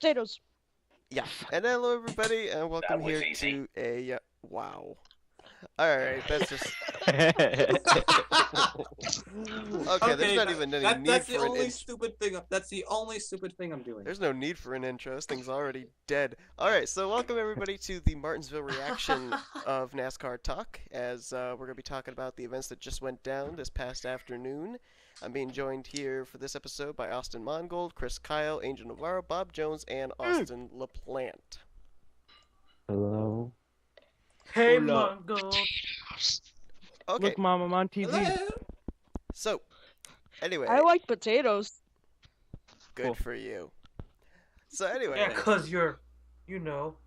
Potatoes. Yeah. And hello, everybody, and welcome That was here easy. to a wow. All right, that's just okay. There's Okay, not even any need that's the for an only intro. stupid thing. That's the only stupid thing I'm doing. There's no need for an intro. This thing's already dead. All right, so welcome everybody to the Martinsville reaction of NASCAR Talk, as we're gonna be talking about the events that just went down this past afternoon. I'm being joined here for this episode by Austin Mongold, Chris Kyle, Angel Navarro, Bob Jones, and Austin LaPlante. Hello. Hey, Hola. Mongo. Okay, Look, Mom, I'm on TV. Hello. so anyway, I like potatoes. good Cool. for you. So anyway, Yeah, cause you're,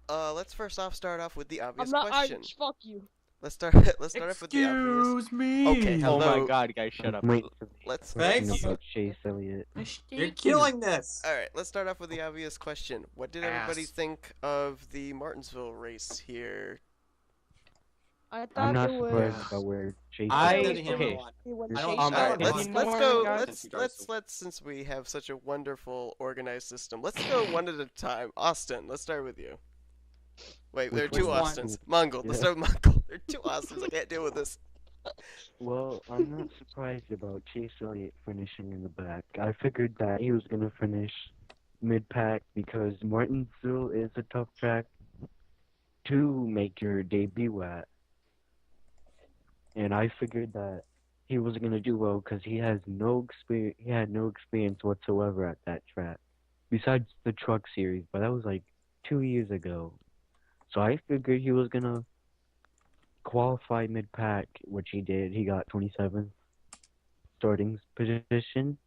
let's first off start off with the obvious I'm not question. Irish. Fuck you. Let's start off with the obvious. Excuse me. Okay, Oh hello. my god, guys, shut up. Wait. Let's Thank Talking you. about Chase Elliott. You're killing this. all right. Let's start off with the obvious question. What did everybody Ass. think of the Martinsville race here? I I'm thought not it was. surprised about where Chase I- Elliott okay. is. When I don't- Chase All right, Elliott let's won. let's You know go. what, guys? Let's since we have such a wonderful organized system. Let's go one at a time. Austin, let's start with you. Wait, there are Which two one? Austins. Mongold, let's Yeah. start with Mongold. There are two Austins. I can't deal with this. Well, I'm not surprised about Chase Elliott finishing in the back. I figured that he was going to finish mid-pack because Martinsville is a tough track to make your debut at. And I figured that he was going to do well because he has no experience. He had no experience whatsoever at that track, besides the Truck Series. But that was like 2 years ago. So I figured he was going to qualify mid-pack, which he did. He got 27th starting position.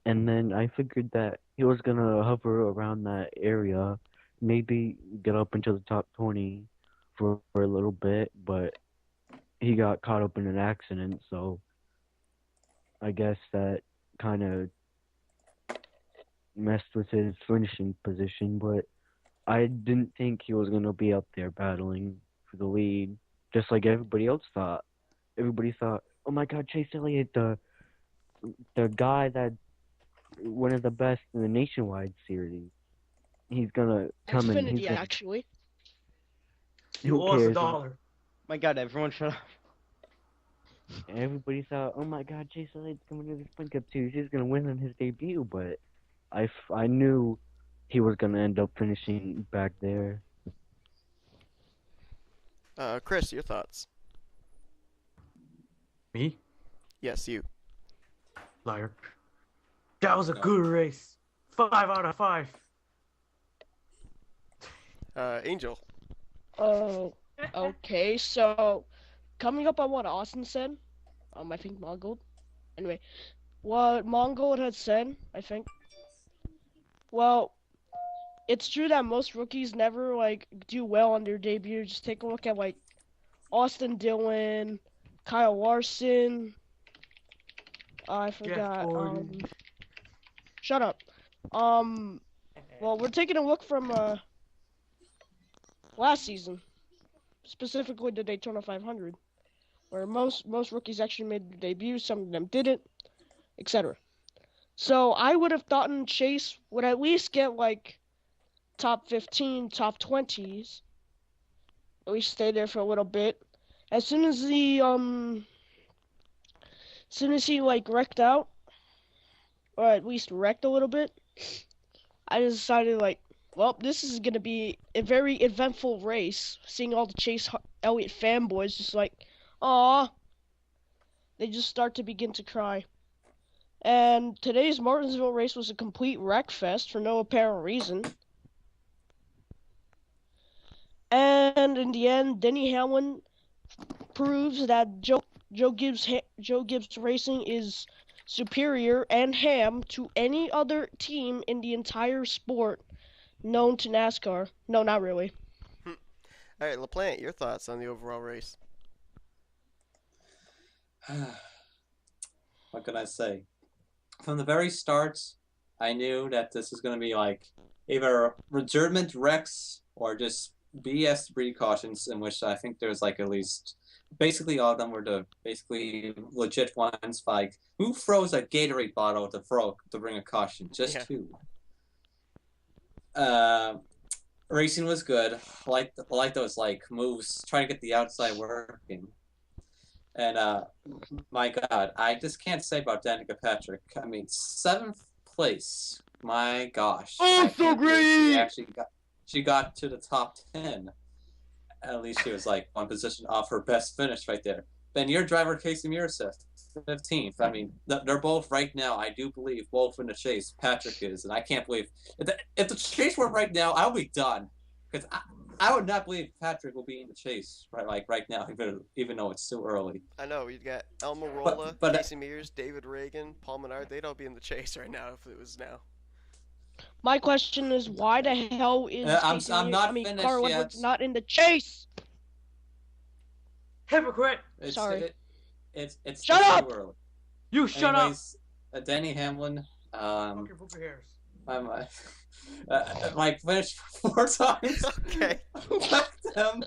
And then I figured that he was going to hover around that area, maybe get up into the top 20 for a little bit, but he got caught up in an accident, so I guess that kind of messed with his finishing position, but I didn't think he was going to be up there battling for the lead, just like everybody else thought. Everybody thought, oh my god, Chase Elliott, the guy that one of the best in the Nationwide series. He's gonna come in. Xfinity, He's gonna, actually. You who owe us cares? $1. My god, everyone shut up. Everybody thought, oh my god, Chase Elliott's coming to the Sprint Cup Series. He's gonna win on his debut, but I knew he was gonna end up finishing back there. Chris, your thoughts? Me? Yes, you. Liar. That was a good race. 5 out of 5. Angel. Oh, okay. So, coming up on what Austin said, I think Mongold. Anyway, what Mongold had said, I think. Well, it's true that most rookies never do well on their debut. Just take a look at Austin Dillon, Kyle Larson. I forgot. Gordon. Shut up. Well, we're taking a look from last season, specifically the Daytona 500, where most rookies actually made their debut. Some of them didn't, etc. So I would have thought Chase would at least get top 15, top 20s. At least stay there for a little bit. As soon as he wrecked out, or at least wrecked a little bit, I decided well, this is gonna be a very eventful race. Seeing all the Chase Elliott fanboys just aw, they just start to begin to cry. And today's Martinsville race was a complete wreck fest for no apparent reason. And in the end, Denny Hamlin proves that Joe Gibbs Racing is superior and ham to any other team in the entire sport known to NASCAR. No, not really. All right, LaPlante, your thoughts on the overall race? What can I say? From the very start, I knew that this is going to be either legitimate wrecks or just BS precautions, in which I think there's at least basically all of them were the basically legit ones. Who throws a Gatorade bottle to bring a caution? Just Yeah. who? Uh, Racing was good. I like those like moves, trying to get the outside working. And my God, I just can't say about Danica Patrick. I mean, 7th place. My gosh, Oh, I so can't believe great! she got to the top 10. At least she was like one position off her best finish right there. Then your driver Casey Miraseth, 15th. I mean, they're both right now. I do believe both in the chase. Patrick is, and I can't believe if the chase were right now, I'll be done because I would not believe Patrick will be in the chase right now, even though it's still early. I know you'd got El Marola, But Casey Mears, David Reagan, Paul Menard. They'd all be in the chase right now if it was now. My question is, why the hell is I'm not finished Carl yet. Edwards not in the chase? Hypocrite! Sorry. It's Shut just up! too early. You shut up! Anyways, Danny Hamlin. Fuck your hairs. Mike finished 4 times. Okay. Back them.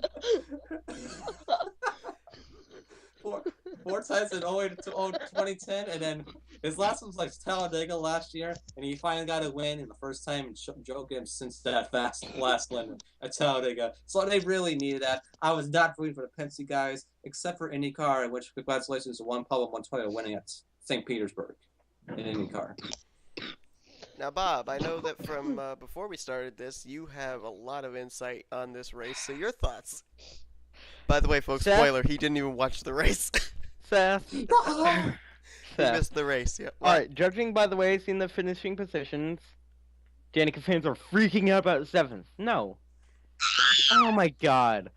Four times in 2010, and then his last one was like Talladega last year, and he finally got a win in the first time in Joe Gibbs since that last win at Talladega. So they really needed that. I was not rooting for the Penske guys, except for IndyCar, in which congratulations to one Pub and one Toyota winning at St. Petersburg in IndyCar. Now, Bob, I know that from before we started this, you have a lot of insight on this race. So your thoughts? By the way, folks, Seth? spoiler, he didn't even watch the race. Seth. He Seth. missed the race, yeah. Alright, judging by the way I seen the finishing positions, Danica fans are freaking out about 7th. No. Oh my god.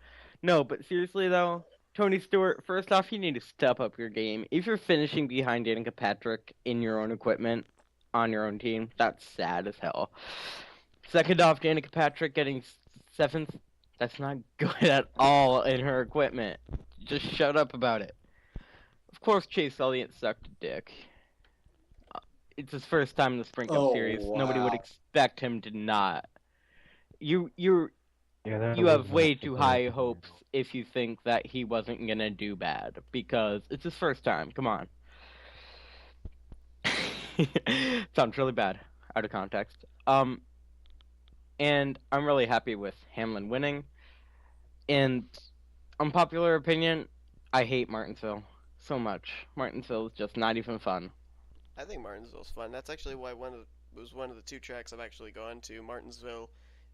No, but seriously though, Tony Stewart, first off, you need to step up your game. If you're finishing behind Danica Patrick in your own equipment, on your own team, that's sad as hell. Second off, Danica Patrick getting 7th, that's not good at all in her equipment. Just shut up about it. Of course, Chase Elliott sucked a dick. It's his first time in the Sprint Cup Series. Nobody would wow. expect him to not. You Yeah, you have way too high hopes if you think that he wasn't gonna do bad, because it's his first time. Come on. Sounds really bad out of context. And I'm really happy with Hamlin winning. And unpopular opinion, I hate Martinsville so much. Martinsville is just not even fun. I think Martinsville's fun. That's actually why was one of the 2 tracks I've actually gone to. Martinsville,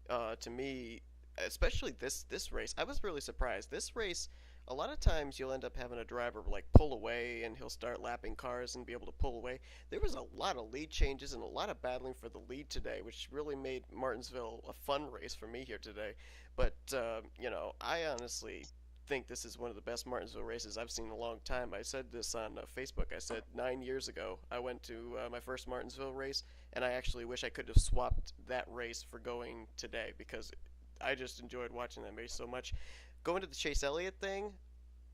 to me, especially this race, I was really surprised. This race, a lot of times you'll end up having a driver like pull away and he'll start lapping cars and be able to pull away. There was a lot of lead changes and a lot of battling for the lead today, which really made Martinsville a fun race for me here today. But, you know, I honestly think this is one of the best Martinsville races I've seen in a long time. I said this on Facebook. I said 9 years ago I went to my first Martinsville race, and I actually wish I could have swapped that race for going today because I just enjoyed watching that race so much. Going to the Chase Elliott thing,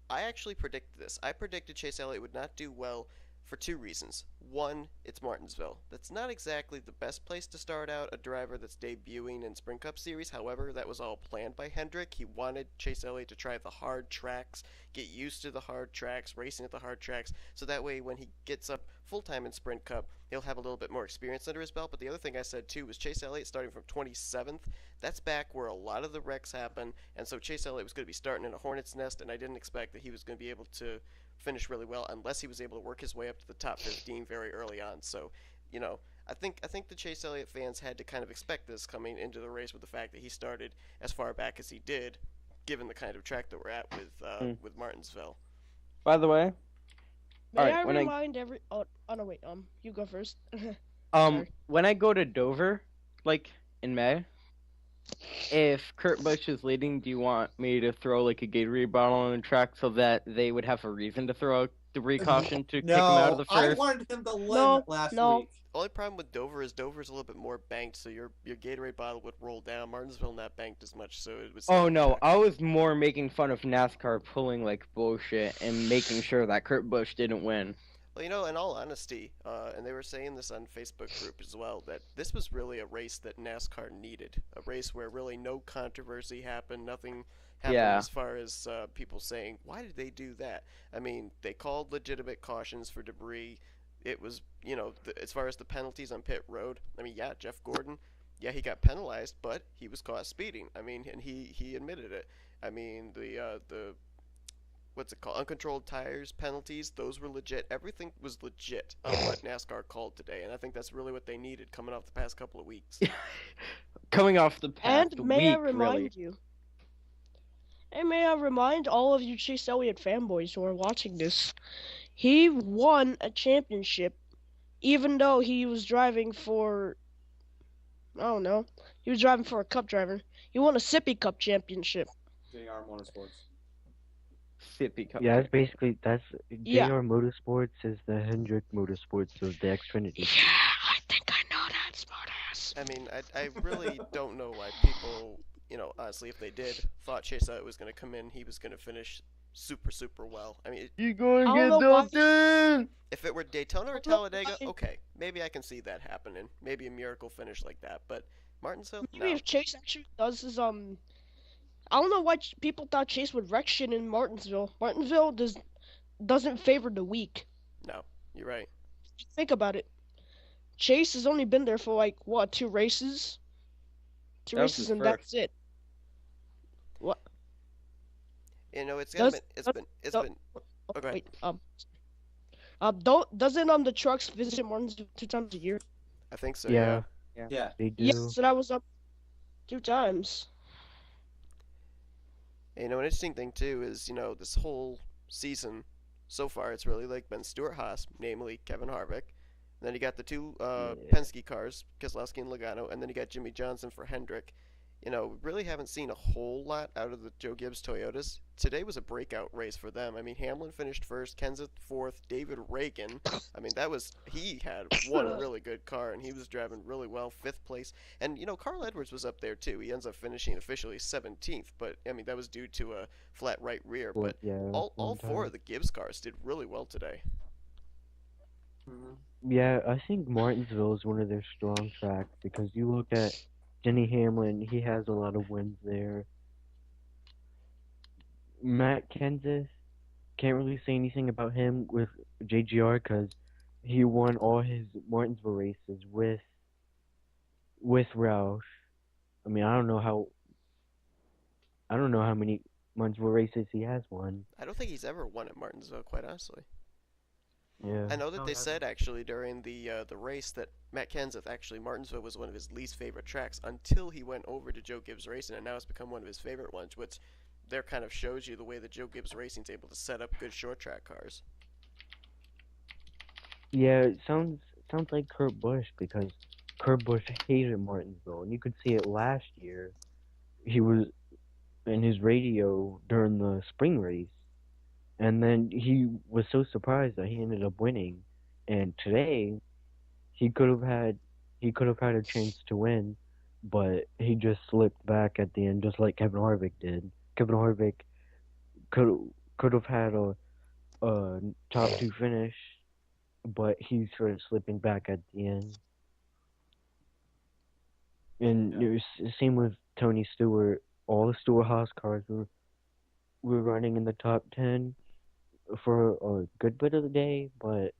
I actually predicted this. I predicted Chase Elliott would not do well for 2 reasons. One, it's Martinsville. That's not exactly the best place to start out a driver that's debuting in Sprint Cup Series. However, that was all planned by Hendrick. He wanted Chase Elliott to try the hard tracks, get used to the hard tracks, racing at the hard tracks, so that way when he gets up full-time in Sprint Cup, he'll have a little bit more experience under his belt. But the other thing I said, too, was Chase Elliott starting from 27th. That's back where a lot of the wrecks happen, and so Chase Elliott was going to be starting in a hornet's nest, and I didn't expect that he was going to be able to finish really well unless he was able to work his way up to the top 15 very early on. So, you know, I think the Chase Elliott fans had to kind of expect this coming into the race with the fact that he started as far back as he did, given the kind of track that we're at with Martinsville. By the way, May Alright, I when remind every? Oh no, wait. You go first. when I go to Dover, like in May, if Kurt Busch is leading, do you want me to throw like a Gatorade bottle on the track so that they would have a reason to throw a debris caution to kick him out of the I first? wanted him to win last no. week. The only problem with Dover is Dover's a little bit more banked, so your Gatorade bottle would roll down. Martinsville not banked as much, so it was. Oh no, I was more making fun of NASCAR pulling like bullshit and making sure that Kurt Busch didn't win. Well, you know, in all honesty, and they were saying this on Facebook group as well, that this was really a race that NASCAR needed. A race where really no controversy happened, nothing happened as far as people saying, why did they do that? I mean, they called legitimate cautions for debris. It was, you know, as far as the penalties on pit road, I mean, yeah, Jeff Gordon, yeah, he got penalized, but he was caught speeding. I mean, and he admitted it. I mean, the what's it called? Uncontrolled tires penalties. Those were legit. Everything was legit on what NASCAR called today, and I think that's really what they needed coming off the past couple of weeks. Coming off the past And may I week, really. remind you, and may I remind all of you Chase Elliott fanboys who are watching this, he won a championship, even though he was driving for, I don't know, he was driving for a Cup driver. He won a Sippy Cup championship. JR Motorsports. Sippy cup. Yeah, that's Yeah. JR Motorsports is the Hendrick Motorsports of the Xfinity. Yeah, I think I know that, smartass. I mean, I really don't know why people, honestly, if they did, thought Chase Elliott was going to come in, he was going to finish super well. I mean, You going I to don't get know why- something? if it were Daytona or I don't know Talladega, why- okay, maybe I can see that happening. Maybe a miracle finish like that, but Martinsville, Maybe no. if Chase actually does his I don't know why people thought Chase would wreck shit in Martinsville. Martinsville doesn't favor the weak. No, you're right. Think about it. Chase has only been there for like what, 2 races? 2 That was races his and first. that's it. What? It's Does- been oh, okay. Wait, doesn't the trucks visit Martinsville 2 times a year? I think so. Yeah, Yeah. they do. Yeah, so that was 2 times. An interesting thing too is, this whole season so far, it's really like been Stuart Haas, namely Kevin Harvick. And then you got the 2 Penske cars, Keselowski and Logano, and then you got Jimmy Johnson for Hendrick. We really haven't seen a whole lot out of the Joe Gibbs Toyotas. Today was a breakout race for them. I mean, Hamlin finished first, Kenseth fourth, David Reagan. I mean, he had one really good car, and he was driving really well, 5th place. And, Carl Edwards was up there, too. He ends up finishing officially 17th, but, I mean, that was due to a flat right rear. But yeah, all one 4 time. of the Gibbs cars did really well today. Yeah, I think Martinsville is one of their strong tracks because you look at Denny Hamlin, he has a lot of wins there. Matt Kenseth, can't really say anything about him with JGR because he won all his Martinsville races with Roush. I mean, I don't know how many Martinsville races he has won. I don't think he's ever won at Martinsville, quite honestly. Yeah. I know that they said actually during the race that Matt Kenseth, actually Martinsville was one of his least favorite tracks until he went over to Joe Gibbs Racing, and now it's become one of his favorite ones, which there kind of shows you the way that Joe Gibbs Racing's able to set up good short track cars. Yeah, it sounds like Kurt Busch because Kurt Busch hated Martinsville, and you could see it last year. He was in his radio during the spring race, and then he was so surprised that he ended up winning. And today, he could have had a chance to win, but he just slipped back at the end, just like Kevin Harvick did. Kevin Harvick could have had a top 2 finish, but he started slipping back at the end. And it was the same with Tony Stewart. All the Stewart Haas cars were running in the top 10 for a good bit of the day, but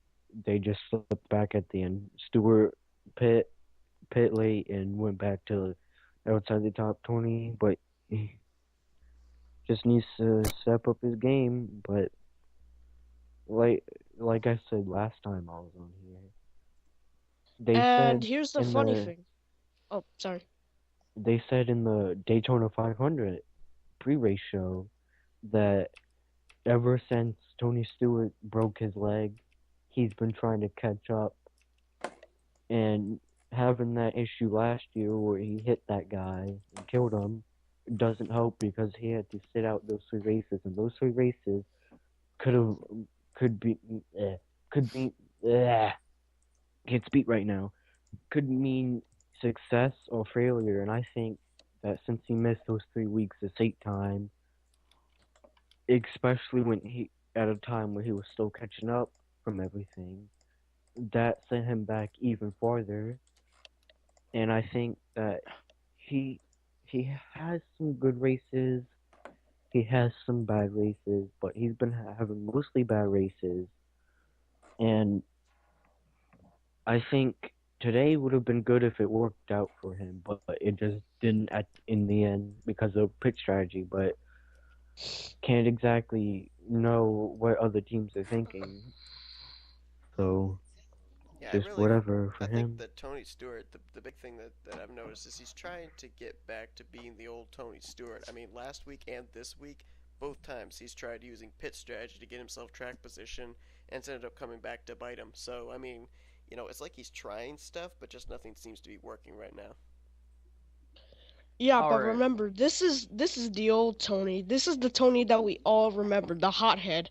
they just slipped back at the end. Stewart pit late and went back to outside the top 20, but he just needs to step up his game. But like I said last time I was on here, And here's the in funny the- thing. Oh, sorry. they said in the Daytona 500 pre-race show that ever since Tony Stewart broke his leg, he's been trying to catch up. And having that issue last year where he hit that guy and killed him doesn't help because he had to sit out those 3 races, and those 3 races could be can't speak right now. Could mean success or failure, and I think that since he missed those 3 weeks of seat time, especially when he at a time where he was still catching up from everything, that sent him back even farther. And I think that he has some good races, he has some bad races, but he's been having mostly bad races. And I think today would have been good if it worked out for him, but it just didn't in the end because of pit strategy. But can't exactly know what other teams are thinking, so Yeah, just whatever I for think him. that Tony Stewart, the big thing that I've noticed is he's trying to get back to being the old Tony Stewart. I mean, last week and this week, both times he's tried using pit strategy to get himself track position, and it's ended up coming back to bite him. So, I mean, it's like he's trying stuff, but just nothing seems to be working right now. Yeah, All but right. remember, this is the old Tony. This is the Tony that we all remember, the hothead.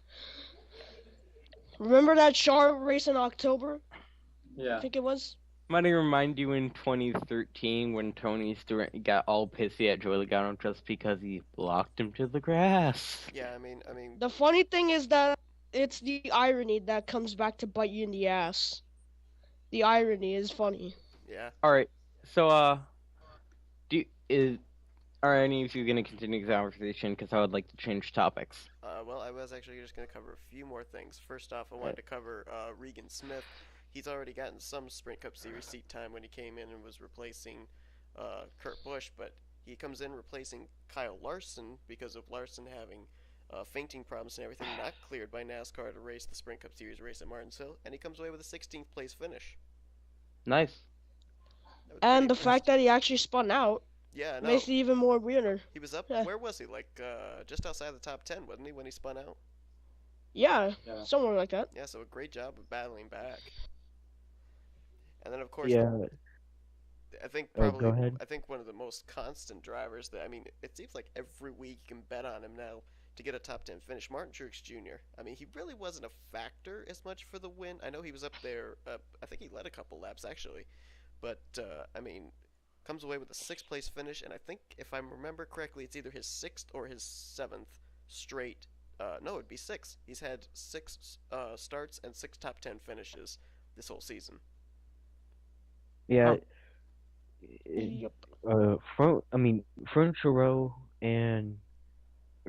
Remember that Charlotte race in October? I Yeah. think it was. Might I remind you in 2013 when Tony Stewart got all pissy at Joey Logano just because he blocked him to the grass. Yeah, I mean, The funny thing is that it's the irony that comes back to bite you in the ass. The irony is funny. yeah. All right. So are any of you gonna continue the conversation? Because I would like to change topics. Well, I was actually just going to cover a few more things. First off, I wanted to cover Regan Smith. He's already gotten some Sprint Cup Series seat time when he came in and was replacing Kurt Busch, but he comes in replacing Kyle Larson because of Larson having fainting problems and everything, not cleared by NASCAR to race the Sprint Cup Series race at Martinsville, and he comes away with a 16th place finish. Nice. That was And the pretty fact that he actually spun out Yeah, no. makes it even more weirder. He was up. Yeah. Where was he? Like just outside the top 10, wasn't he, when he spun out? Yeah, Yeah. somewhere like that. Yeah. So a great job of battling back. And then of course, Yeah. I think Go probably ahead. I think one of the most constant drivers that, I mean, it seems like every week you can bet on him now to get a top 10 finish. Martin Truex Jr. I mean, he really wasn't a factor as much for the win. I know he was up there. I think he led a couple laps actually, but I mean, comes away with a sixth place finish, and I think if I remember correctly, it's either his sixth or his seventh straight. No, it'd be six. He's had six starts and six top 10 finishes this whole season. Yeah. Yep. Furniture Row and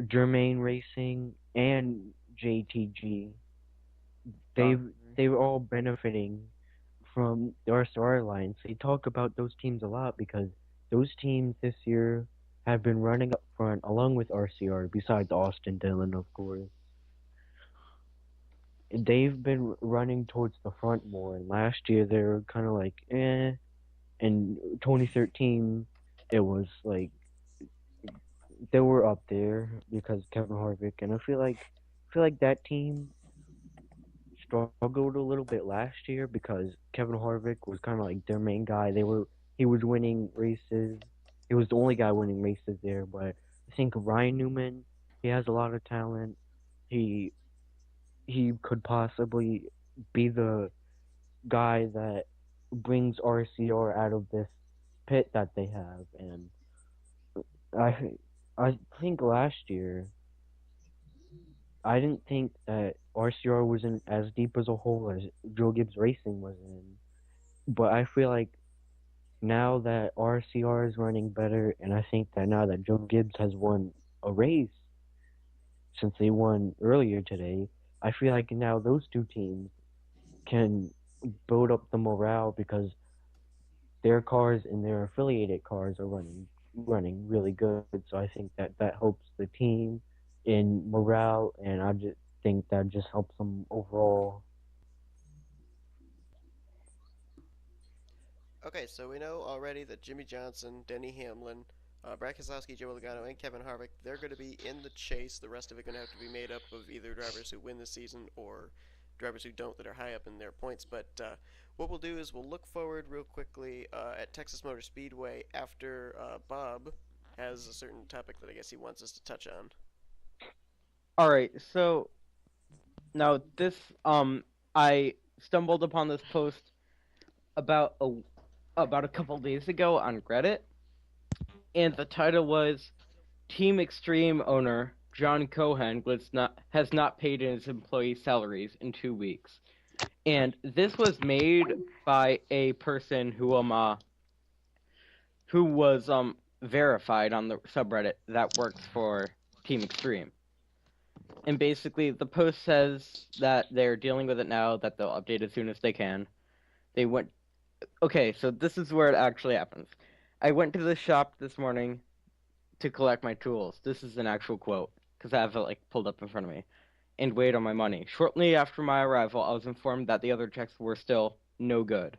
Germain Racing and JTG, they were all benefiting from our storylines. They talk about those teams a lot because those teams this year have been running up front along with RCR, besides Austin Dillon, of course. They've been running towards the front more, and last year they were kind of like, eh. In 2013, it was like they were up there because Kevin Harvick, and I feel like that team struggled a little bit last year because Kevin Harvick was kind of like their main guy. He was winning races. He was the only guy winning races there. But I think Ryan Newman, he has a lot of talent. He could possibly be the guy that brings RCR out of this pit that they have. And I think last year, I didn't think that RCR was in as deep as a hole as Joe Gibbs Racing was in. But I feel like now that RCR is running better, and I think that now that Joe Gibbs has won a race since they won earlier today, I feel like now those two teams can build up the morale because their cars and their affiliated cars are running really good. So I think that helps the team in morale, and I just think that just helps them overall. Okay, so we know already that Jimmy Johnson, Denny Hamlin, Brad Keselowski, Joey Logano, and Kevin Harvick, they're going to be in the chase. The rest of it going to have to be made up of either drivers who win the season or drivers who don't, that are high up in their points. But what we'll do is we'll look forward real quickly at Texas Motor Speedway after Bob has a certain topic that I guess he wants us to touch on. All right. So now this I stumbled upon this post about a couple days ago on Reddit, and the title was Team Extreme owner John Cohen has not paid his employees' salaries in 2 weeks. And this was made by a person who was verified on the subreddit that works for Team Extreme. And basically the post says that they're dealing with it now, that they'll update as soon as they can. okay, so this is where it actually happens. I went to the shop this morning to collect my tools. This is an actual quote, because I have it like pulled up in front of me. And wait on my money. Shortly after my arrival, I was informed that the other checks were still no good.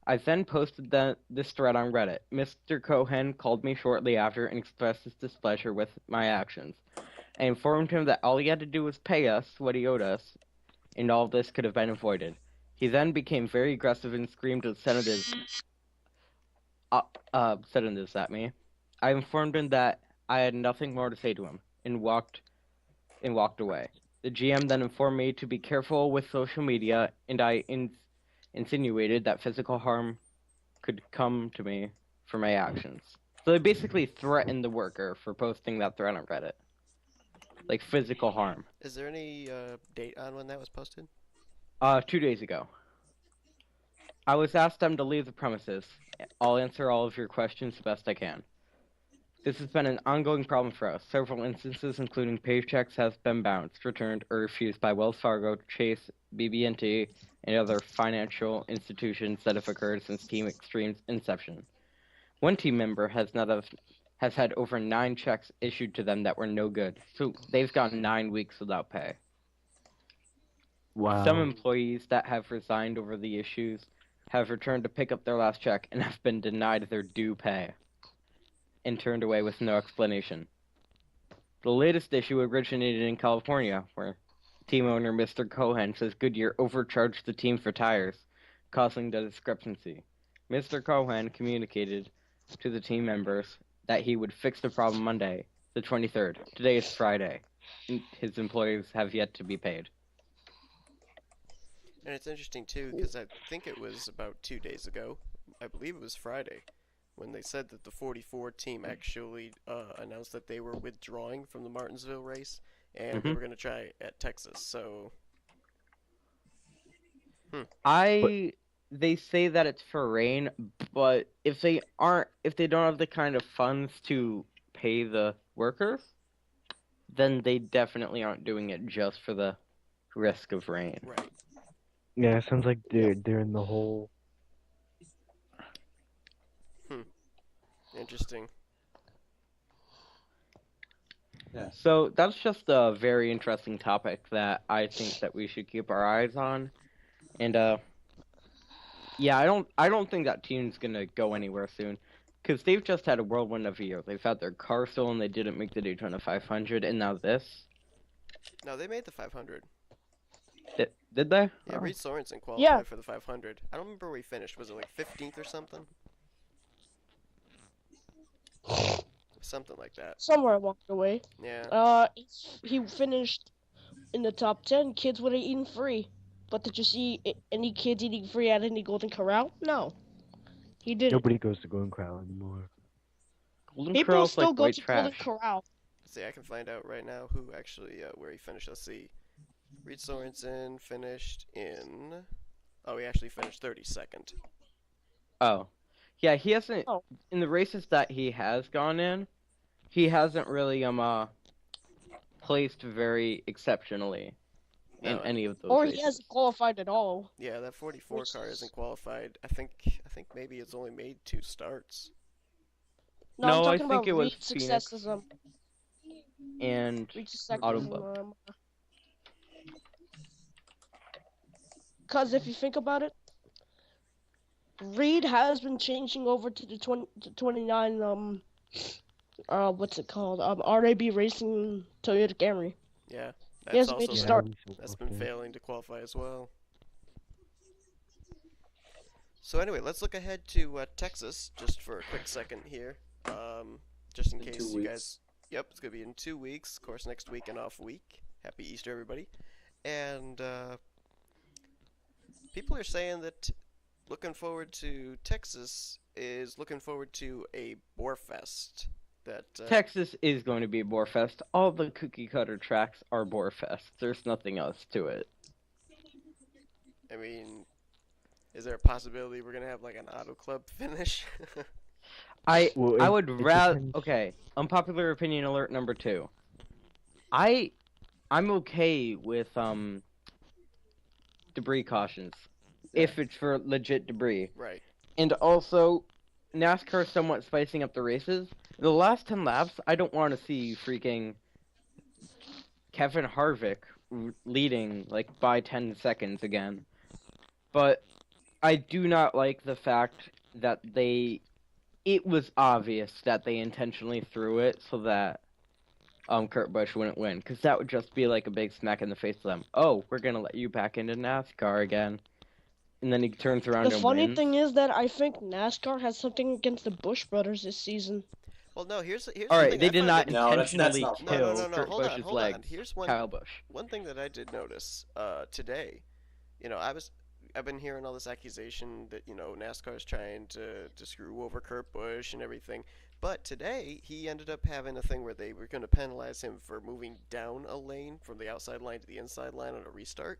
I then posted this thread on Reddit. Mr. Cohen called me shortly after and expressed his displeasure with my actions. I informed him that all he had to do was pay us what he owed us, and all of this could have been avoided. He then became very aggressive and screamed sedatives at me. I informed him that I had nothing more to say to him, and walked away. The GM then informed me to be careful with social media, and I insinuated that physical harm could come to me for my actions. So they basically threatened the worker for posting that thread on Reddit. Like physical harm. Is there any date on when that was posted? 2 days ago. I was asked them to leave the premises. I'll answer all of your questions the best I can. This has been an ongoing problem for us. Several instances, including paychecks, have been bounced, returned, or refused by Wells Fargo, Chase, BB&T, and other financial institutions that have occurred since Team Extreme's inception. One team member has had over 9 checks issued to them that were no good, so they've gone 9 weeks without pay. Wow. Some employees that have resigned over the issues have returned to pick up their last check and have been denied their due pay and turned away with no explanation. The latest issue originated in California, where team owner Mr. Cohen says Goodyear overcharged the team for tires, causing the discrepancy. Mr. Cohen communicated to the team members that he would fix the problem Monday, the 23rd. Today is Friday, and his employees have yet to be paid. And it's interesting too, because I think it was about 2 days ago, I believe it was Friday, when they said that the 44 team actually announced that they were withdrawing from the Martinsville race, and they were going to try at Texas, so... They say that it's for rain, but if they don't have the kind of funds to pay the workers, then they definitely aren't doing it just for the risk of rain. Right. Yeah, it sounds like they're in the hole. Interesting. Yeah. So that's just a very interesting topic that I think that we should keep our eyes on. And yeah, I don't think that team's gonna go anywhere soon, because they've just had a whirlwind of a year. They've had their car stolen, they didn't make the Daytona 500, and now this. No, they made the 500. Did they? Yeah, Oh. Reed Sorensen qualified for the 500. I don't remember where he finished. Was it like 15th or something? Something like that. Somewhere along the way. Yeah. He finished in the top 10. Kids would have eaten free. But did you see any kids eating free at any Golden Corral? No. He didn't. Nobody goes to Golden Corral anymore. Golden People Corral's still like go white to trash. Golden Corral. See, I can find out right now who actually, where he finished. Let's see. Reed Sorensen finished in... Oh, he actually finished 32nd. Oh. Yeah, he hasn't... Oh. In the races that he has gone in, he hasn't really placed very exceptionally in any of those Or races. he hasn't qualified at all. Yeah, that 44 car isn't qualified. I think maybe it's only made 2 starts. No, No, I'm I talking think about it was Reed's successes. And Reed's successes. Autobot. Because if you think about it, Reed has been changing over to the 29, what's it called? RAB Racing Toyota Camry. Yeah, He that's hasn't made also a start. that's been failing to qualify as well. So anyway, let's look ahead to Texas just for a quick second here, just in case you guys. Yep, it's gonna be in 2 weeks. Of course, next week an off week. Happy Easter, everybody. And people are saying that looking forward to Texas is looking forward to a Boar Fest. That Texas is going to be Boar Fest. All the cookie cutter tracks are Boar Fest. There's nothing else to it. I mean, is there a possibility we're gonna have like an auto club finish? I Well, would it rather. depends. Okay, unpopular opinion alert number 2. I'm okay with debris cautions if it's for legit debris. Right. And also, NASCAR is somewhat spicing up the races. The last 10 laps, I don't want to see freaking Kevin Harvick leading like by 10 seconds again. But I do not like the fact that it was obvious that they intentionally threw it so that Kurt Busch wouldn't win, because that would just be like a big smack in the face to them. Oh, we're gonna let you back into NASCAR again, and then he turns around The and funny wins. thing is that I think NASCAR has something against the Busch brothers this season. Well, no. Here's All the right, thing they I did find not No, that's intentionally not No, kill no, no, Kurt hold on, Busch's hold on. legs. Here's Kyle Busch. one thing that I did notice today. You know, I've been hearing all this accusation that, you know, NASCAR's trying to screw over Kurt Busch and everything. But today he ended up having a thing where they were going to penalize him for moving down a lane from the outside line to the inside line on a restart.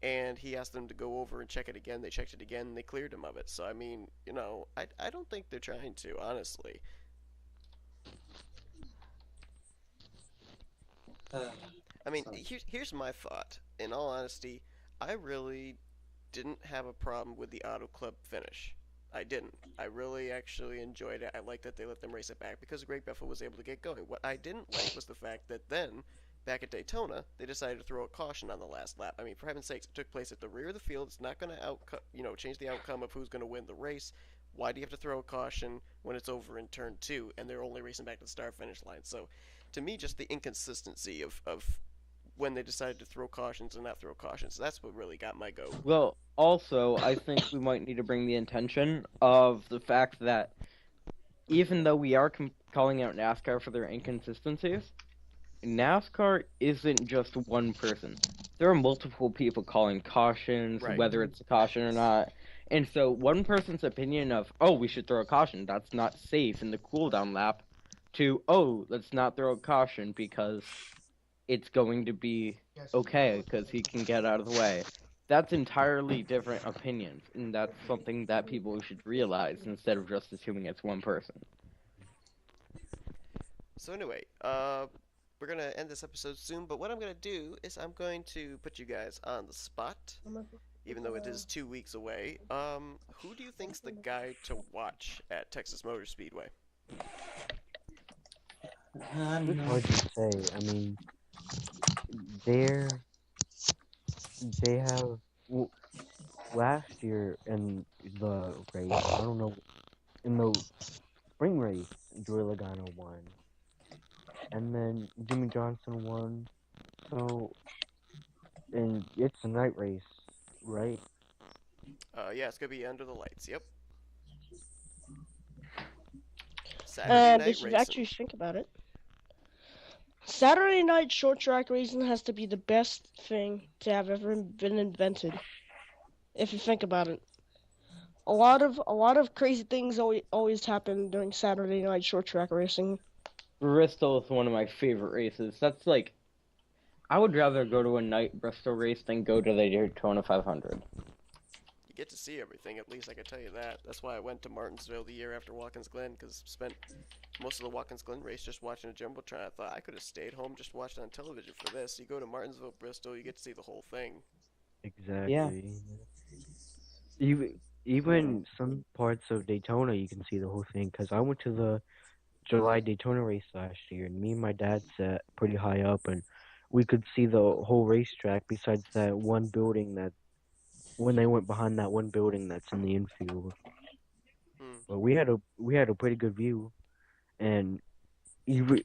And he asked them to go over and check it again. They checked it again and they cleared him of it. So I mean, you know, I don't think they're trying to, honestly. I mean, here's my thought. In all honesty, I really didn't have a problem with the Auto Club finish. I didn't. I really actually enjoyed it. I liked that they let them race it back because Greg Biffle was able to get going. What I didn't like was the fact that then, back at Daytona, they decided to throw a caution on the last lap. I mean, for heaven's sakes, it took place at the rear of the field. It's not going to change the outcome of who's going to win the race. Why do you have to throw a caution when it's over in turn 2 and they're only racing back to the start-finish line? So, to me, just the inconsistency of when they decided to throw cautions and not throw cautions. That's what really got my goat. Well, also, I think we might need to bring the attention of the fact that even though we are calling out NASCAR for their inconsistencies, NASCAR isn't just one person. There are multiple people calling cautions, Right. whether it's a caution or not. And so one person's opinion of, oh, we should throw a caution, that's not safe in the cooldown lap, to, oh, let's not throw a caution because it's going to be okay because he can get out of the way. That's entirely different opinions, and that's something that people should realize instead of just assuming it's one person. So anyway, we're going to end this episode soon, but what I'm going to do is I'm going to put you guys on the spot, even though it is 2 weeks away. Who do you think's the guy to watch at Texas Motor Speedway? It's hard to say. I mean, they have last year in the race. I don't know, in the spring race, Joey Logano won, and then Jimmy Johnson won. So, and it's a night race, right? Yeah, it's going to be under the lights. Yep. And Saturday if night you actually racing. think about it, Saturday night short track racing has to be the best thing to have ever been invented. If you think about it, a lot of crazy things always happen during Saturday night short track racing. Bristol is one of my favorite races. That's like, I would rather go to a night Bristol race than go to the Daytona 500. You get to see everything, at least I can tell you that. That's why I went to Martinsville the year after Watkins Glen, because spent most of the Watkins Glen race just watching a Jumbotron. I thought I could have stayed home, just watched it on television for this. You go to Martinsville, Bristol, you get to see the whole thing. Exactly. Yeah. Even some parts of Daytona, you can see the whole thing. Because I went to the July Daytona race last year, and me and my dad sat pretty high up, and we could see the whole racetrack besides that one building that, when they went behind that one building that's in the infield. But we had a pretty good view, and you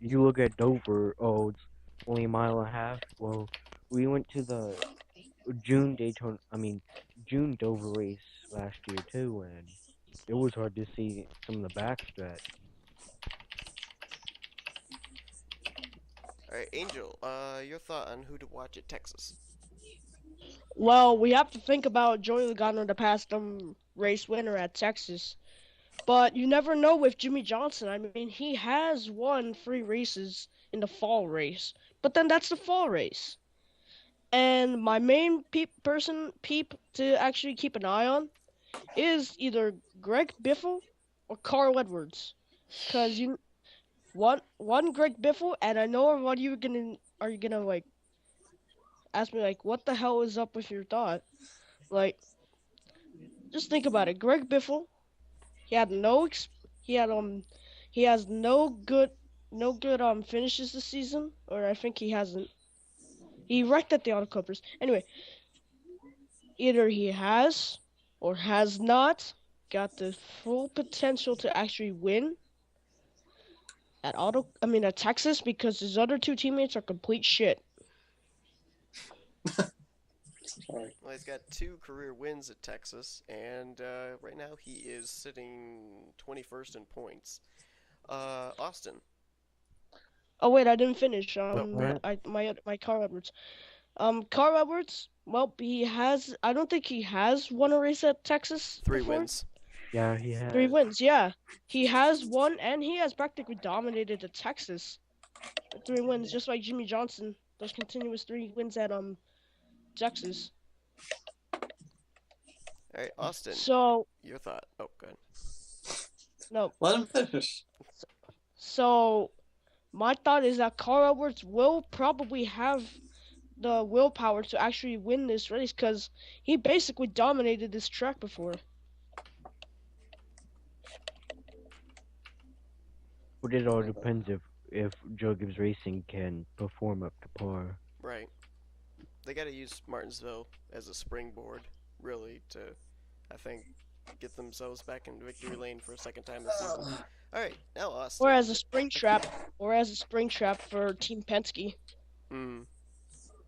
you look at Dover, oh, it's only a mile and a half. Well, we went to the June Dover race last year too, and it was hard to see some of the backstretch. Alright, Angel, your thought on who to watch at Texas? Well, we have to think about Joey Logano, the past race winner at Texas. But you never know with Jimmy Johnson. I mean, he has won 3 races in the fall race. But then that's the fall race. And my main peep to actually keep an eye on is either Greg Biffle or Carl Edwards. Because one Greg Biffle, and I know what are you gonna like ask me, like, what the hell is up with your thought? Like, Just think about it. Greg Biffle, he had no ex- he has no good finishes this season, or I think he hasn't. He wrecked at the Auto Clippers. Anyway, either he has or has not got the full potential to actually win at Texas, because his other two teammates are complete shit. Sorry. Well, he's got 2 career wins at Texas, and right now he is sitting 21st in points. Austin. Oh wait, I didn't finish. What? My Carl Edwards. Carl Edwards. Well, he has. I don't think he has won a race at Texas 3 before. wins. Yeah, he has. 3 wins. Yeah, he has won, and he has practically dominated the Texas. 3 wins, just like Jimmy Johnson. Those continuous 3 wins at Texas. All right, Austin. So Your thought. Oh, good. no. Let him finish. So my thought is that Carl Edwards will probably have the willpower to actually win this race, because he basically dominated this track before. But it all depends if Joe Gibbs Racing can perform up to par. Right. They got to use Martinsville as a springboard, really, to, I think, get themselves back in victory lane for a second time this season. All right, now Austin. Or as a spring trap for Team Penske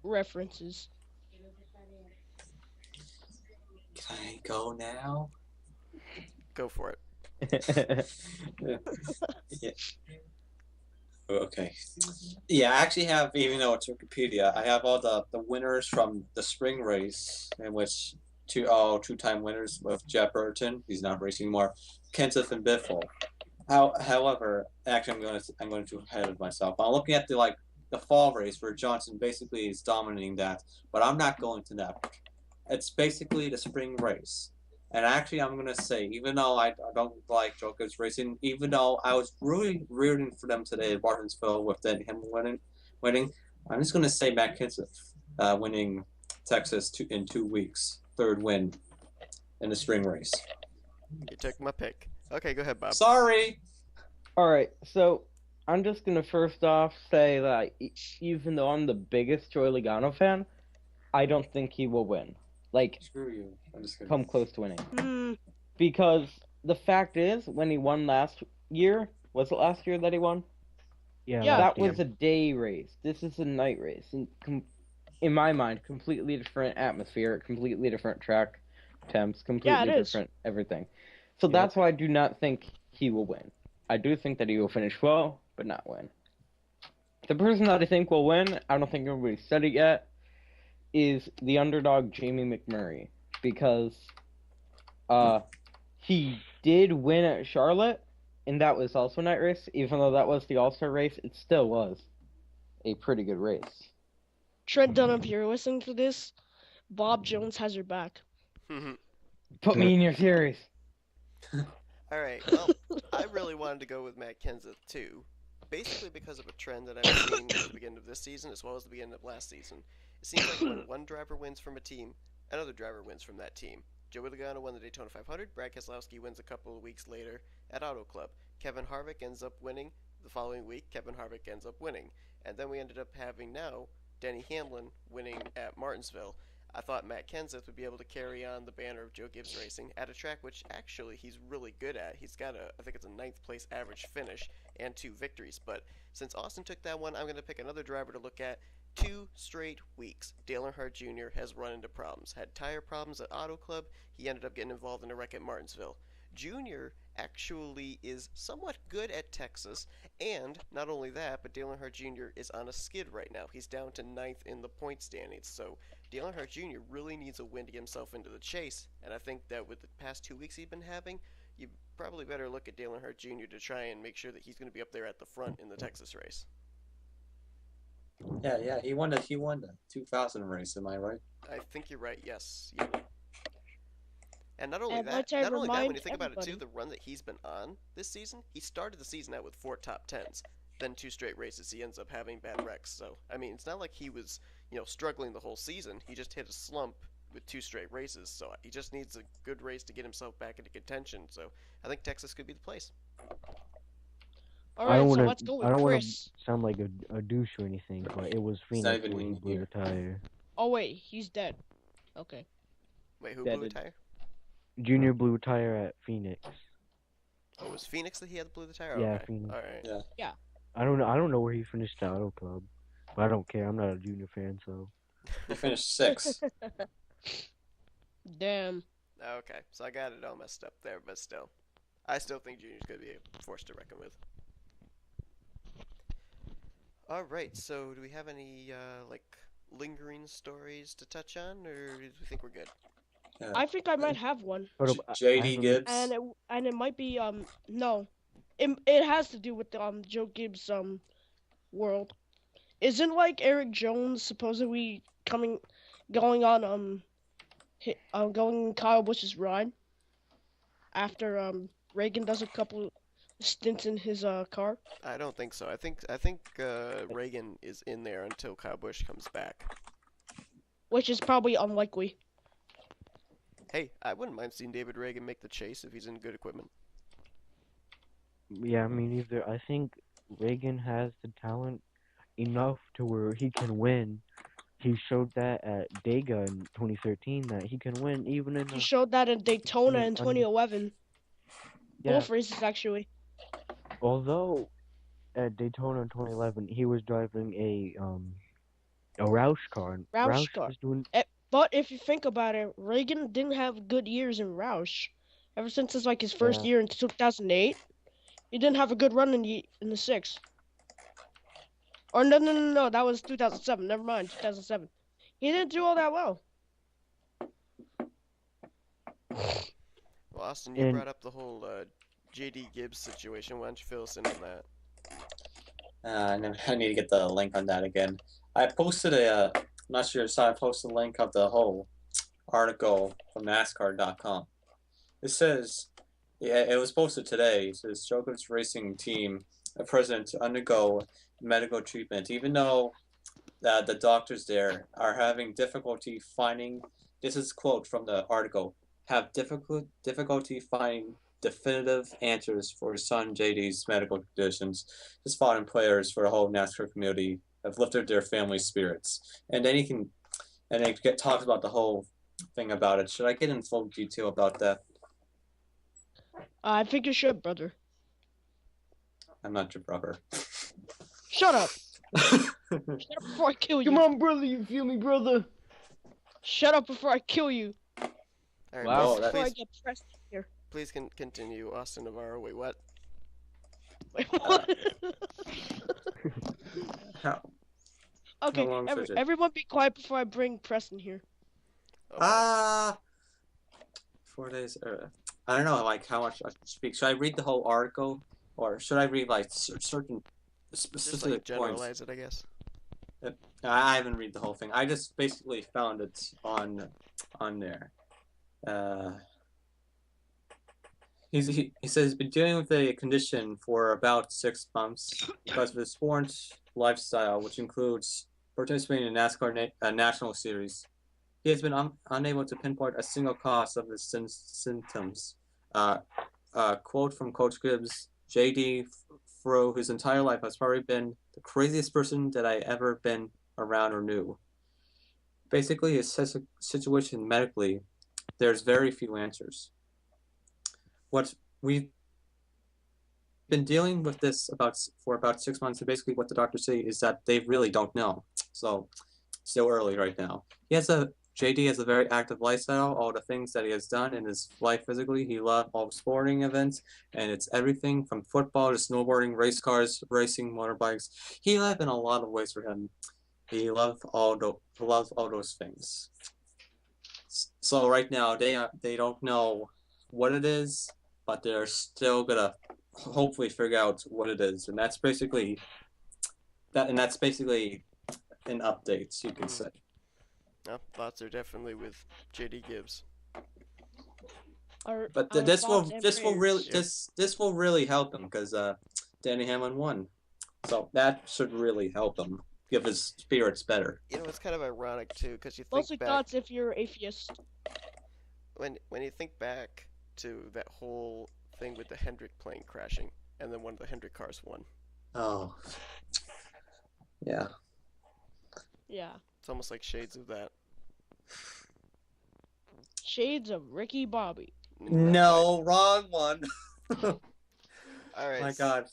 references. Can I go now? Go for it. Yeah. Okay. Yeah, I actually have, even though it's Wikipedia, I have all the winners from the spring race, in which two-time winners with Jeff Burton. He's not racing anymore. Kenseth and Biffle. However, actually, I'm going too ahead of myself. I'm looking at the fall race where Johnson basically is dominating that, but I'm not going to that. It's basically the spring race. And actually, I'm going to say, even though I don't like Joe Gibbs Racing, even though I was really rooting for them today at Martinsville with him winning, I'm just going to say Matt Kenseth winning Texas in 2 weeks. 3rd win in the spring race. You took my pick. Okay, go ahead, Bob. Sorry! Alright, so I'm just gonna first off say that even though I'm the biggest Joey Logano fan, I don't think he will win. Like, Screw you. I'm just kidding. come close to winning. Hmm. Because the fact is, when he won last year, was it last year that he won? Yeah, Yeah. That last year. was a day race. This is a night race. And in my mind, completely different atmosphere, completely different track temps, completely it is. different everything. So Yep. that's why I do not think he will win. I do think that he will finish well, but not win. The person that I think will win, I don't think everybody's said it yet, is the underdog Jamie McMurray. Because he did win at Charlotte, and that was also a night race. Even though that was the All-Star race, it still was a pretty good race. Trent Dunham, if you're listening to this, Bob Jones has your back. Put me in your series. All right. Well, I really wanted to go with Matt Kenseth too, basically because of a trend that I've seen at the beginning of this season as well as the beginning of last season. It seems like when one driver wins from a team, another driver wins from that team. Joey Logano won the Daytona 500. Brad Keselowski wins a couple of weeks later at Auto Club. Kevin Harvick ends up winning the following week. Kevin Harvick ends up winning, and then we ended up having now Denny Hamlin winning at Martinsville. I thought Matt Kenseth would be able to carry on the banner of Joe Gibbs Racing at a track which actually he's really good at. He's got I think it's a 9th place average finish and 2 victories. But since Austin took that one, I'm going to pick another driver to look at. 2 straight weeks, Dale Earnhardt Jr. has run into problems. Had tire problems at Auto Club. He ended up getting involved in a wreck at Martinsville. Jr. actually is somewhat good at Texas, and not only that, but Dale Earnhardt Jr. is on a skid right now. He's down to 9th in the point standings, so Dale Earnhardt Jr. really needs a win to get himself into the chase, and I think that with the past 2 weeks he's been having, you probably better look at Dale Earnhardt Jr. to try and make sure that he's going to be up there at the front in the Texas race. Yeah, he won the 2000 race, am I right? I think you're right, yes. Yeah. And not only And that, might I when you remind think about it too, everybody- the run that he's been on this season, he started the season out with 4 top 10s. Then 2 straight races, he ends up having bad wrecks. So, I mean, it's not like he was, struggling the whole season. He just hit a slump with 2 straight races. So he just needs a good race to get himself back into contention. So I think Texas could be the place. All I don't right, so want let's to. go I with don't want Chris. to sound like a douche or anything, but it was It's not Phoenix even where he in blew here. the tire. Oh wait, he's dead. Okay. Wait, who blew a Deaded. tire? Junior blew a tire at Phoenix. Oh, it was Phoenix that he had blew the tire? Yeah, Okay. Phoenix. Alright. Yeah. I don't know. I don't know where he finished the auto club, but I don't care. I'm not a Junior fan, so. He finished 6th. Damn. Okay, so I got it all messed up there, but still. I still think Junior's going to be a force to reckon with. Alright, so do we have any, lingering stories to touch on, or do we think we're good? I think I might have one. Hold up, I J.D. haven't- Gibbs. And it might be no. It has to do with Joe Gibbs world. Isn't like Eric Jones supposedly going on going Kyle Busch's ride after Reagan does a couple stints in his car? I don't think so. I think Reagan is in there until Kyle Busch comes back. Which is probably unlikely. Hey, I wouldn't mind seeing David Reagan make the chase if he's in good equipment. Yeah, me neither. I think Reagan has the talent enough to where he can win. He showed that at Dega in 2013 that he can win even in He a, showed that in Daytona in 2011. yeah. Both races actually. Although at Daytona in 2011 he was driving a Roush car. And Roush car. was doing But if you think about it, Reagan didn't have good years in Roush. Ever since his first year in 2008, he didn't have a good run in the 6. Or no, that was 2007. Never mind, 2007. He didn't do all that well. Well, Austin, you And- brought up the whole J.D. Gibbs situation. Why don't you fill us in on that? I need to get the link on that again. I posted I'm not sure if I posted a link of the whole article from NASCAR.com. It says, yeah, it was posted today. It says, Jokic Racing Team president to undergo medical treatment, even though the doctors there are having difficulty finding, this is a quote from the article, have difficulty finding definitive answers for his son JD's medical conditions. His foreign players for the whole NASCAR community have lifted their family spirits. And then they talks about the whole thing about it. Should I get in full detail about that? I think you should, brother. I'm not your brother. Shut up. Shut up before I kill you. Come on, brother, you feel me, brother? Shut up before I kill you. All right, Wow. please, Before I please, get pressed here. please continue, Austin Navarro. Wait, what? Wait, what? How? Okay, How long is it? everyone be quiet before I bring Preston here. Oh, 4 days. I don't know, like how much I should speak. Should I read the whole article, or should I read like certain just specific like generalize points? it, I guess. I haven't read the whole thing. I just basically found it on there. He says he's been dealing with a condition for about 6 months because of his sports lifestyle, which includes participating in NASCAR National Series. He has been unable to pinpoint a single cause of his symptoms. Quote from Coach Gibbs, JD through his entire life has probably been the craziest person that I ever been around or knew. Basically, his situation medically, there's very few answers. What we've been dealing with this for about 6 months, and basically what the doctors say is that they really don't know. So, still early right now. JD has a very active lifestyle. All the things that he has done in his life physically, he loved all sporting events, and it's everything from football to snowboarding, race cars, racing, motorbikes. He lived in a lot of ways for him. He loved all those things. So right now they don't know what it is, but they're still gonna hopefully figure out what it is, and that's basically an update, you can say. No, thoughts are definitely with J.D. Gibbs. But this will really help him because Danny Hamlin won, so that should really help him. give his spirits better. You know, it's kind of ironic too, because you think Mostly back thoughts if you're atheist. when you think back to that whole thing with the Hendrick plane crashing, and then one of the Hendrick cars won. Oh. Yeah. Yeah. It's almost like shades of that. Shades of Ricky Bobby. No, wrong one. All right. My God.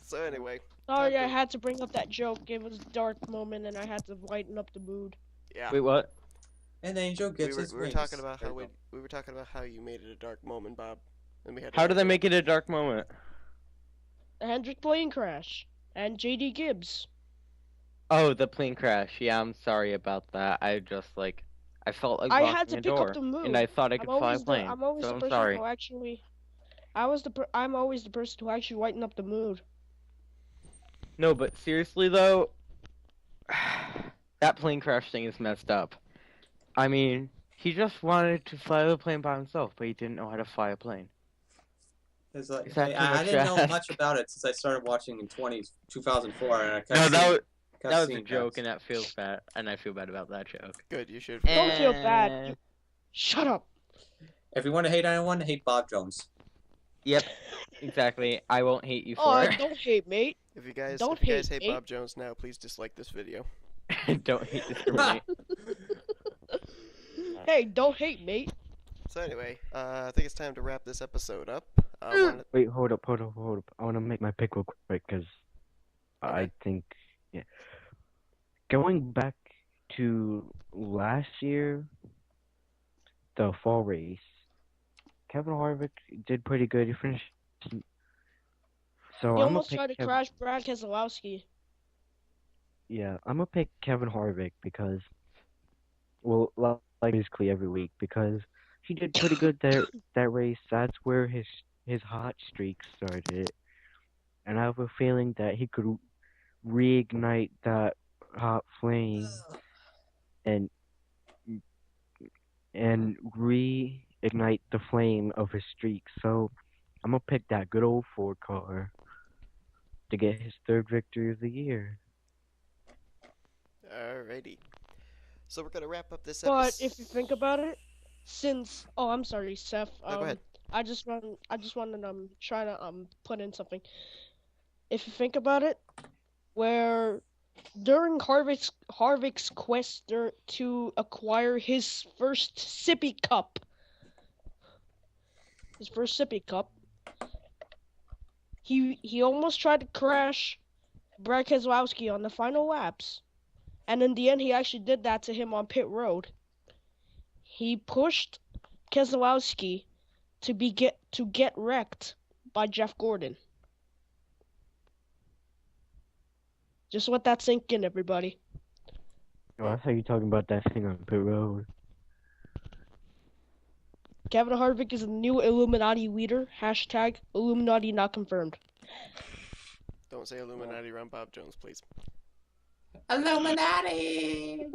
So anyway, Sorry, Time I to- had to bring up that joke. It was a dark moment, and I had to lighten up the mood. yeah. Wait, what? An angel We gets were, his we were wings. talking about There how you go. we were talking about how you made it a dark moment, Bob. And we had How did I make it a dark moment? The Hendrick plane crash and JD Gibbs. Oh, the plane crash. Yeah, I'm sorry about that. I just like I felt like I locking had to a pick door, up the mood. and I thought I could fly a plane. I'm always so the I'm person sorry. who actually. I'm always the person who actually lighten up the mood. No, but seriously though, that plane crash thing is messed up. I mean, he just wanted to fly the plane by himself, but he didn't know how to fly a plane. It's like, Is that too I much didn't to know ask? much about it since I started watching in 2004, and I kept No, seeing, that kept was a seeing joke, that. and that feels bad, and I feel bad about that joke. Good. You should. Don't feel Eh. bad. Shut up. If you want to hate anyone, hate Bob Jones. Yep, exactly. I won't hate you Oh, for don't hate, mate. If you guys Don't hate hate, Bob Jones now, please dislike this video. it. Don't hate discriminate. Hey, don't hate, mate. So anyway, I think it's time to wrap this episode up. Wait, hold up. I want to make my pick real quick because I Okay. think, yeah. Going back to last year, the fall race, Kevin Harvick did pretty good. He finished. So He I'm gonna almost pick tried to Kevin. crash Brad Keselowski. Yeah, I'm gonna pick Kevin Harvick because, well, like basically every week because he did pretty good that race. That's where his hot streak started, and I have a feeling that he could reignite that hot flame and reignite the flame of his streak. So I'm gonna pick that good old Ford car to get his third victory of the year. Alrighty. So we're gonna wrap up this But episode. if you think about it, since I'm sorry, Seth. No, go ahead. I just want to try to put in something. If you think about it, where during Harvick's quest to acquire his first sippy cup, he almost tried to crash Brad Keselowski on the final laps, and in the end, he actually did that to him on pit road. He pushed Keselowski to get wrecked by Jeff Gordon. Just let that sink in, everybody. Oh, I thought you were talking about that thing on pit road. Kevin Harvick is the new Illuminati leader. # Illuminati not confirmed. Don't say Illuminati around Bob Jones, please. Illuminati!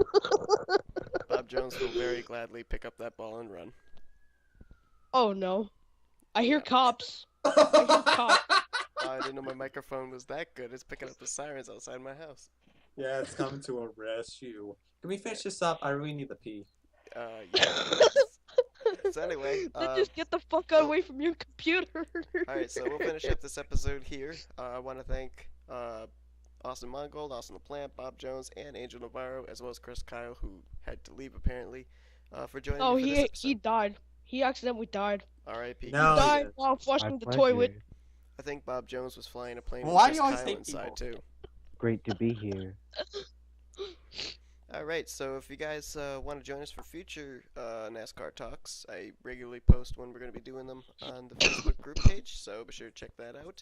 Bob Jones will very gladly pick up that ball and run. Oh no. I hear cops. I hear cops. Oh, I didn't know my microphone was that good. It's picking up the sirens outside my house. Yeah, it's coming to arrest you. Can we finish this up? I really need to pee. Yeah. So anyway, Then just get the fuck away from your computer. alright, so we'll finish up this episode here. I want to thank Austin Mongold, Austin LaPlante, Bob Jones, and Angel Navarro, as well as Chris Kyle, who had to leave apparently, for joining Oh, me for this episode. he died. He accidentally died. R.I.P. No. He died didn't. while My flushing the pleasure. toilet. I think Bob Jones was flying a plane Why with do Chris you always Kyle hate inside people? too. Great to be here. Alright, so if you guys want to join us for future NASCAR talks, I regularly post when we're going to be doing them on the Facebook group page, so be sure to check that out.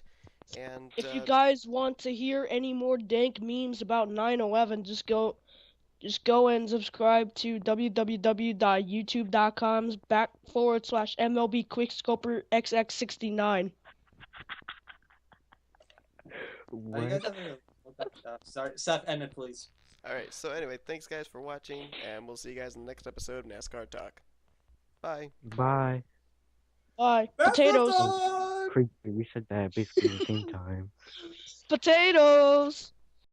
And If you guys want to hear any more dank memes about 9/11, just go and subscribe to www.youtube.com/MLB Quickscoper XX69. Are you What? guys having a... sorry, Seth, end it, please. Alright, so anyway, thanks guys for watching, and we'll see you guys in the next episode of NASCAR Talk. Bye. Bye. Bye. Potatoes. Creepy. We said that basically at the same time. Potatoes.